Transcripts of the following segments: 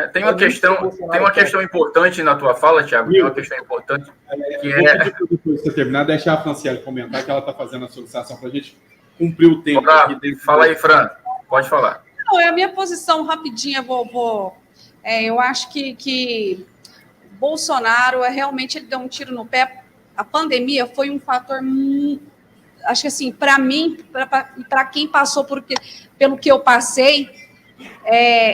Tem uma questão importante na tua fala, Thiago. Tem uma questão importante que vou pedir para depois você terminar, deixar a Franciele comentar que ela está fazendo a solicitação para a gente cumprir o tempo. Fala aí, Fran. Pode falar. Não, é a minha posição rapidinha. Eu acho que Bolsonaro realmente ele deu um tiro no pé. A pandemia foi um fator, acho que assim, para mim, para quem passou pelo que eu passei,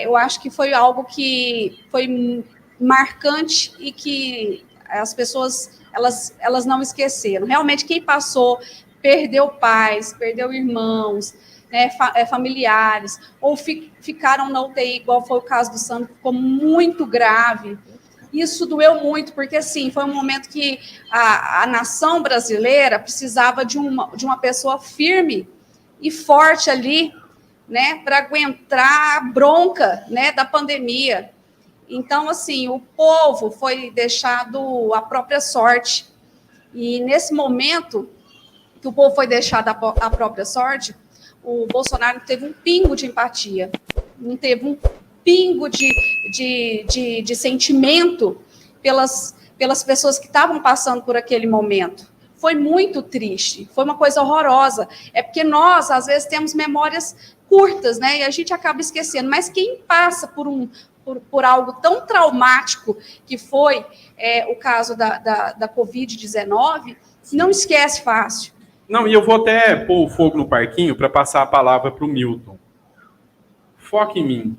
eu acho que foi algo que foi marcante e que as pessoas elas não esqueceram. Realmente, quem passou perdeu pais, perdeu irmãos, né, familiares, ou ficaram na UTI, igual foi o caso do Sandro, ficou muito grave. Isso doeu muito, porque assim, foi um momento que a nação brasileira precisava de uma pessoa firme e forte ali, né, para aguentar a bronca, né, da pandemia. Então, assim, o povo foi deixado à própria sorte. E nesse momento que o povo foi deixado à própria sorte, o Bolsonaro não teve um pingo de empatia, não teve um pingo de sentimento pelas pessoas que estavam passando por aquele momento. Foi muito triste, foi uma coisa horrorosa. É porque nós, às vezes, temos memórias curtas, né? E a gente acaba esquecendo. Mas quem passa por algo tão traumático que foi o caso da Covid-19, não esquece fácil. Não, e eu vou até pôr o fogo no parquinho para passar a palavra para o Milton. Foca em mim.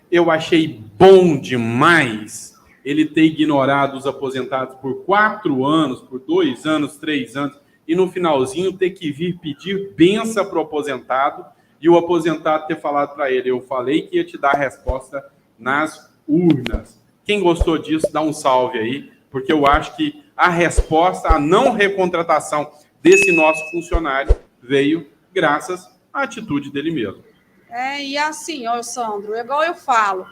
Eu achei bom demais ele ter ignorado os aposentados por 4 anos, por 2 anos, 3 anos, e no finalzinho ter que vir pedir benção para o aposentado, e o aposentado ter falado para ele, eu falei que ia te dar a resposta nas urnas. Quem gostou disso, dá um salve aí, porque eu acho que a resposta, a não recontratação desse nosso funcionário veio graças à atitude dele mesmo. E assim, Sandro, igual eu falo,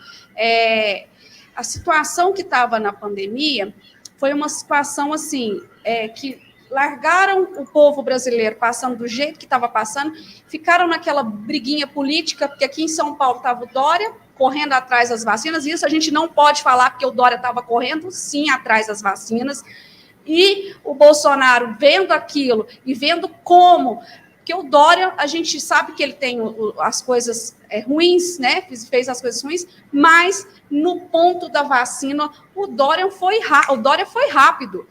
a situação que estava na pandemia foi uma situação assim, que largaram o povo brasileiro passando do jeito que estava passando, ficaram naquela briguinha política, porque aqui em São Paulo estava o Dória correndo atrás das vacinas, e isso a gente não pode falar porque o Dória estava correndo, sim, atrás das vacinas, e o Bolsonaro vendo aquilo e vendo como... Porque o Dória, a gente sabe que ele tem as coisas ruins, né? Fez as coisas ruins, mas no ponto da vacina, o Dória foi rápido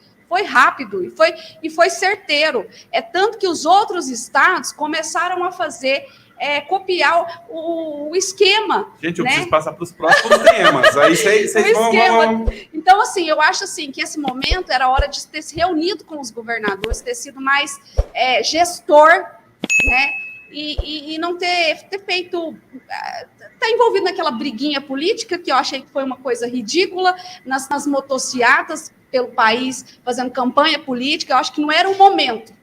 e foi certeiro. Tanto que os outros estados começaram a fazer, copiar o esquema. Gente, eu preciso passar para os próximos temas. Aí vocês vão... Então, assim, eu acho assim, que esse momento era hora de ter se reunido com os governadores, ter sido mais gestor, né? E não ter feito... Tá envolvido naquela briguinha política, que eu achei que foi uma coisa ridícula, nas motociatas pelo país, fazendo campanha política. Eu acho que não era o momento.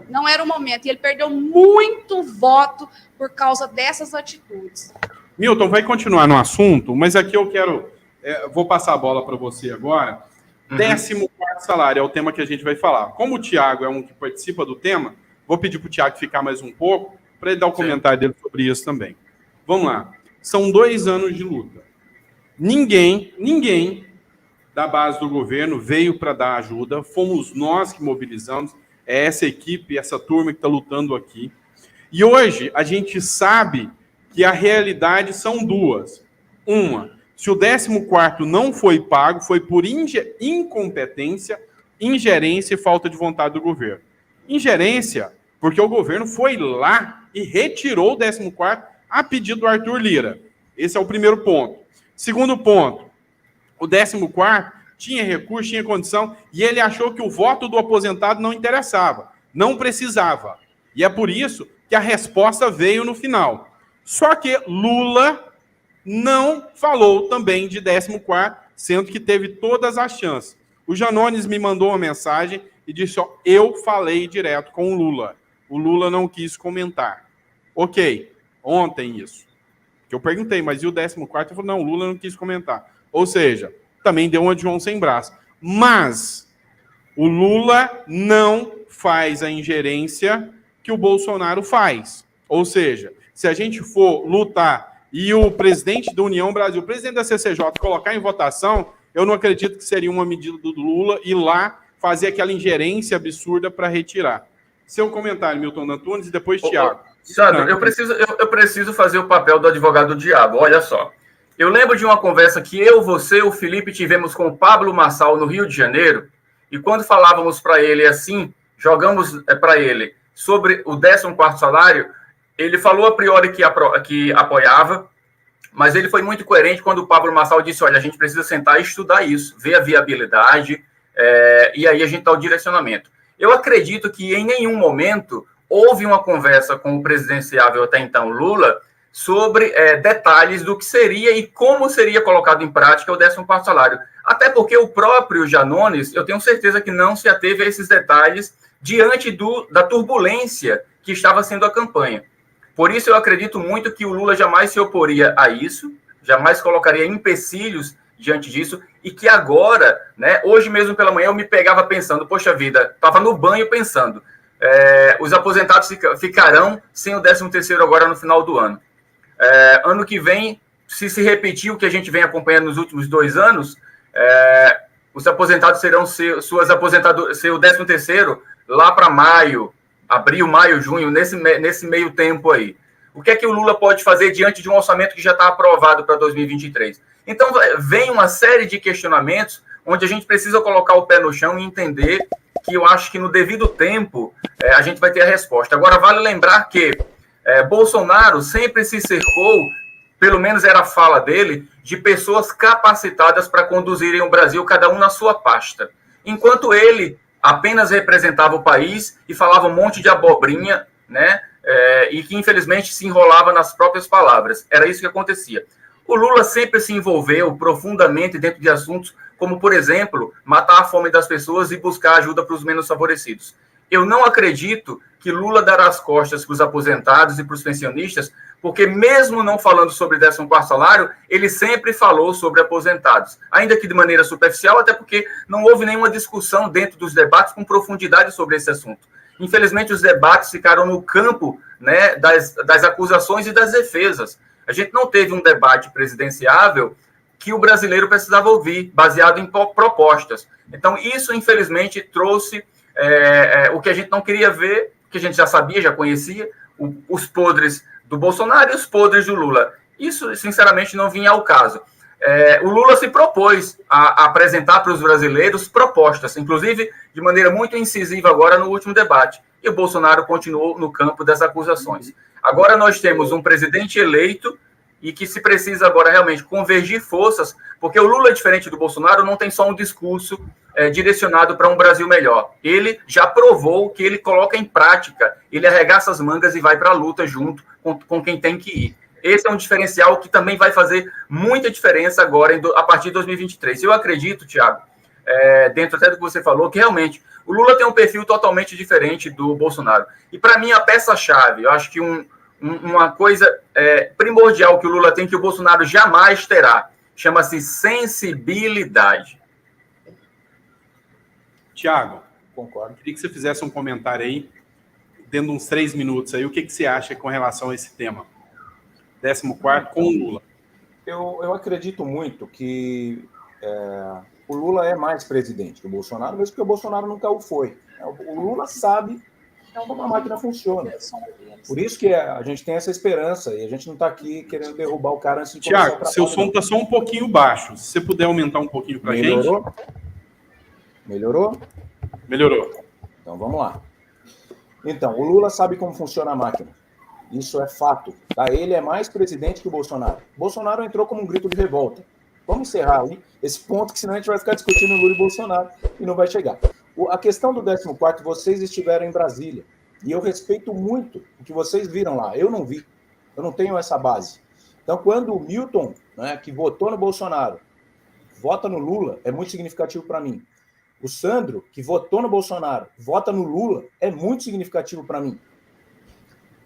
Não era o momento. E ele perdeu muito voto por causa dessas atitudes. Milton, vai continuar no assunto, mas aqui eu quero... vou passar a bola para você agora. 14º salário é o tema que a gente vai falar. Como o Thiago é um que participa do tema, vou pedir para o Thiago ficar mais um pouco, para ele dar o comentário dele sobre isso também. Vamos lá. São 2 anos de luta. Ninguém da base do governo veio para dar ajuda. Fomos nós que mobilizamos. É essa equipe, essa turma que está lutando aqui. E hoje a gente sabe que a realidade são duas. Uma, se o 14º não foi pago, foi por incompetência, ingerência e falta de vontade do governo. Ingerência, porque o governo foi lá e retirou o 14º a pedido do Arthur Lira. Esse é o primeiro ponto. Segundo ponto, o 14º tinha recurso, tinha condição, e ele achou que o voto do aposentado não interessava, não precisava. E é por isso que a resposta veio no final. Só que Lula não falou também de 14º, sendo que teve todas as chances. O Janones me mandou uma mensagem e disse, eu falei direto com o Lula. O Lula não quis comentar. Ok, ontem isso. Que eu perguntei, mas e o 14º? Ele falou, não, o Lula não quis comentar. Ou seja, também deu uma de João sem braço. Mas o Lula não faz a ingerência que o Bolsonaro faz. Ou seja, se a gente for lutar e o presidente da União Brasil, o presidente da CCJ, colocar em votação, eu não acredito que seria uma medida do Lula ir lá fazer aquela ingerência absurda para retirar. Seu comentário, Milton Antunes, e depois Thiago. Sandro, eu preciso fazer o papel do advogado do diabo. Olha só. Eu lembro de uma conversa que eu, você e o Felipe tivemos com o Pablo Marçal no Rio de Janeiro, e quando falávamos para ele assim, jogamos para ele sobre o 14º salário, ele falou a priori que apoiava, mas ele foi muito coerente quando o Pablo Marçal disse, olha, a gente precisa sentar e estudar isso, ver a viabilidade, e aí a gente dá o direcionamento. Eu acredito que em nenhum momento houve uma conversa com o presidenciável até então Lula sobre detalhes do que seria e como seria colocado em prática o 14º salário. Até porque o próprio Janones, eu tenho certeza que não se ateve a esses detalhes diante da turbulência que estava sendo a campanha. Por isso eu acredito muito que o Lula jamais se oporia a isso, jamais colocaria empecilhos diante disso, e que agora, né, hoje mesmo pela manhã eu me pegava pensando, poxa vida, estava no banho pensando, os aposentados ficarão sem o 13º agora no final do ano. Ano que vem, se repetir o que a gente vem acompanhando nos últimos 2 anos, os aposentados serão seu 13º lá para maio, abril, maio, junho, nesse meio tempo aí. O que é que o Lula pode fazer diante de um orçamento que já está aprovado para 2023? Então, vem uma série de questionamentos onde a gente precisa colocar o pé no chão e entender que eu acho que no devido tempo a gente vai ter a resposta. Agora, vale lembrar que Bolsonaro sempre se cercou, pelo menos era a fala dele, de pessoas capacitadas para conduzirem o Brasil, cada um na sua pasta. Enquanto ele apenas representava o país e falava um monte de abobrinha, né? E que, infelizmente, se enrolava nas próprias palavras. Era isso que acontecia. O Lula sempre se envolveu profundamente dentro de assuntos como, por exemplo, matar a fome das pessoas e buscar ajuda para os menos favorecidos. Eu não acredito que Lula dará as costas para os aposentados e para os pensionistas, porque mesmo não falando sobre 14º salário, ele sempre falou sobre aposentados, ainda que de maneira superficial, até porque não houve nenhuma discussão dentro dos debates com profundidade sobre esse assunto. Infelizmente, os debates ficaram no campo, né, das acusações e das defesas. A gente não teve um debate presidenciável que o brasileiro precisava ouvir, baseado em propostas. Então, isso, infelizmente, trouxe o que a gente não queria ver, que a gente já sabia, já conhecia, os podres do Bolsonaro e os podres do Lula. Isso, sinceramente, não vinha ao caso. O Lula se propôs a apresentar para os brasileiros propostas, inclusive de maneira muito incisiva agora no último debate. E o Bolsonaro continuou no campo das acusações. Agora nós temos um presidente eleito e que se precisa agora realmente convergir forças, porque o Lula, diferente do Bolsonaro, não tem só um discurso direcionado para um Brasil melhor. Ele já provou que ele coloca em prática, ele arregaça as mangas e vai para a luta junto com quem tem que ir. Esse é um diferencial que também vai fazer muita diferença agora, a partir de 2023. Eu acredito, Thiago, dentro até do que você falou, que realmente o Lula tem um perfil totalmente diferente do Bolsonaro. E, para mim, a peça-chave, eu acho que uma coisa primordial que o Lula tem, que o Bolsonaro jamais terá, chama-se sensibilidade. Thiago, concordo. Queria que você fizesse um comentário aí, dentro de uns 3 minutos aí, o que você acha com relação a esse tema? 14º com o Lula. Eu acredito muito que o Lula é mais presidente que o Bolsonaro, mesmo porque o Bolsonaro nunca o foi. O Lula sabe como a máquina funciona. Por isso que a gente tem essa esperança e a gente não está aqui querendo derrubar o cara antes de começar. Thiago, seu som está só um pouquinho baixo. Se você puder aumentar um pouquinho para a gente. Melhorou? Melhorou. Então vamos lá. Então, o Lula sabe como funciona a máquina. Isso é fato. Tá? Ele é mais presidente que o Bolsonaro. Bolsonaro entrou como um grito de revolta. Vamos encerrar aí esse ponto, que senão a gente vai ficar discutindo Lula e Bolsonaro e não vai chegar. A questão do 14º, vocês estiveram em Brasília. E eu respeito muito o que vocês viram lá. Eu não vi. Eu não tenho essa base. Então, quando o Milton, né, que votou no Bolsonaro, vota no Lula, é muito significativo para mim. O Sandro, que votou no Bolsonaro, vota no Lula, é muito significativo para mim.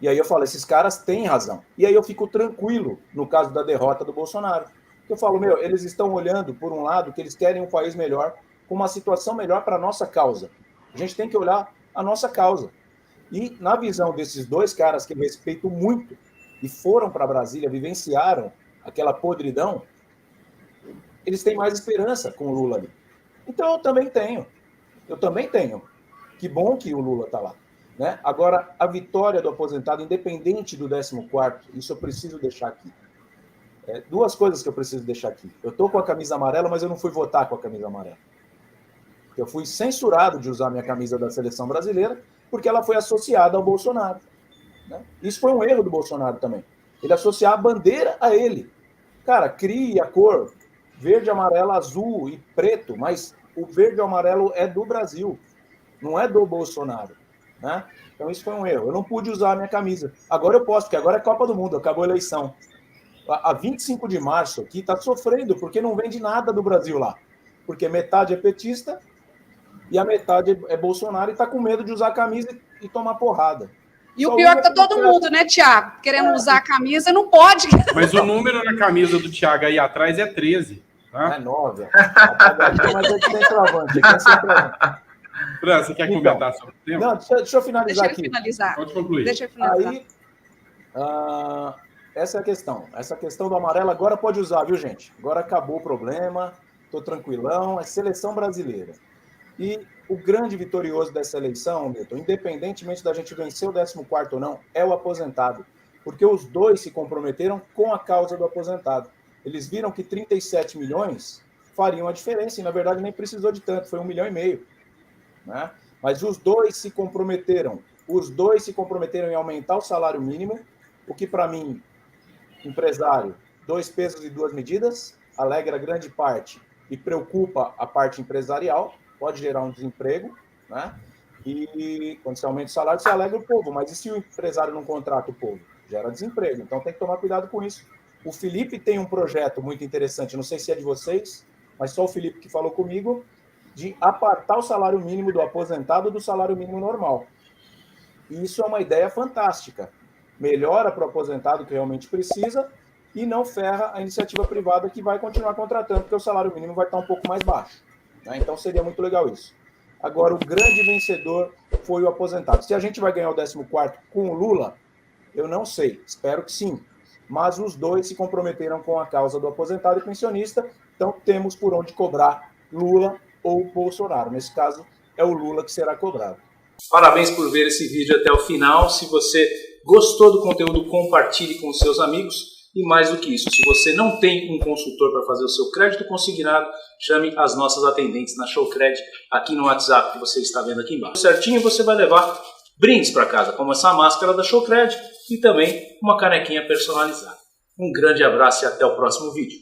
E aí eu falo, esses caras têm razão. E aí eu fico tranquilo no caso da derrota do Bolsonaro. Eu falo, eles estão olhando, por um lado, que eles querem um país melhor, com uma situação melhor para a nossa causa. A gente tem que olhar a nossa causa. E na visão desses dois caras, que eu respeito muito, e foram para Brasília, vivenciaram aquela podridão, eles têm mais esperança com o Lula ali. Então eu também tenho. Que bom que o Lula está lá. Né? Agora, a vitória do aposentado, independente do 14º, isso eu preciso deixar aqui. Duas coisas que eu preciso deixar aqui. Eu estou com a camisa amarela, mas eu não fui votar com a camisa amarela. Eu fui censurado de usar minha camisa da seleção brasileira porque ela foi associada ao Bolsonaro. Né? Isso foi um erro do Bolsonaro também. Ele associar a bandeira a ele. Cara, crie a cor verde, amarelo, azul e preto, mas o verde e amarelo é do Brasil, não é do Bolsonaro. Né? Então isso foi um erro. Eu não pude usar a minha camisa. Agora eu posso, porque agora é Copa do Mundo, acabou a eleição. A 25 de março aqui está sofrendo, porque não vende nada do Brasil lá. Porque metade é petista e a metade é Bolsonaro e está com medo de usar a camisa e tomar porrada. E o pior é que tá todo mundo, né, Thiago? Querendo usar a camisa, não pode. Mas o número na camisa do Thiago aí atrás é 13. Tá? É 9. Mas aqui tem travante. Fran, você quer comentar sobre o tema? Não, deixa eu finalizar aqui. Pode concluir. Deixa eu finalizar. Aí, essa é a questão. Essa questão do amarelo agora pode usar, viu, gente? Agora acabou o problema, tô tranquilão, é seleção brasileira. E o grande vitorioso dessa eleição, Milton, independentemente da gente vencer o 14º ou não, é o aposentado. Porque os dois se comprometeram com a causa do aposentado. Eles viram que 37 milhões fariam a diferença, e na verdade nem precisou de tanto, foi 1,5 milhão. Né? Mas os dois se comprometeram em aumentar o salário mínimo, o que para mim, empresário, 2 pesos e 2 medidas, alegra grande parte e preocupa a parte empresarial, pode gerar um desemprego, né? E quando você aumenta o salário, você alegra o povo, mas e se o empresário não contrata o povo? Gera desemprego, então tem que tomar cuidado com isso. O Felipe tem um projeto muito interessante, não sei se é de vocês, mas só o Felipe que falou comigo, de apartar o salário mínimo do aposentado do salário mínimo normal. E isso é uma ideia fantástica. Melhora para o aposentado que realmente precisa e não ferra a iniciativa privada que vai continuar contratando, porque o salário mínimo vai estar um pouco mais baixo. Né? Então seria muito legal isso. Agora, o grande vencedor foi o aposentado. Se a gente vai ganhar o 14º com o Lula, eu não sei, espero que sim. Mas os dois se comprometeram com a causa do aposentado e pensionista, então temos por onde cobrar Lula ou Bolsonaro. Nesse caso, é o Lula que será cobrado. Parabéns por ver esse vídeo até o final. Se você gostou do conteúdo, compartilhe com seus amigos. E mais do que isso, se você não tem um consultor para fazer o seu crédito consignado, chame as nossas atendentes na Showcred, aqui no WhatsApp que você está vendo aqui embaixo. Certinho, você vai levar brindes para casa, como essa máscara da Showcred e também uma canequinha personalizada. Um grande abraço e até o próximo vídeo.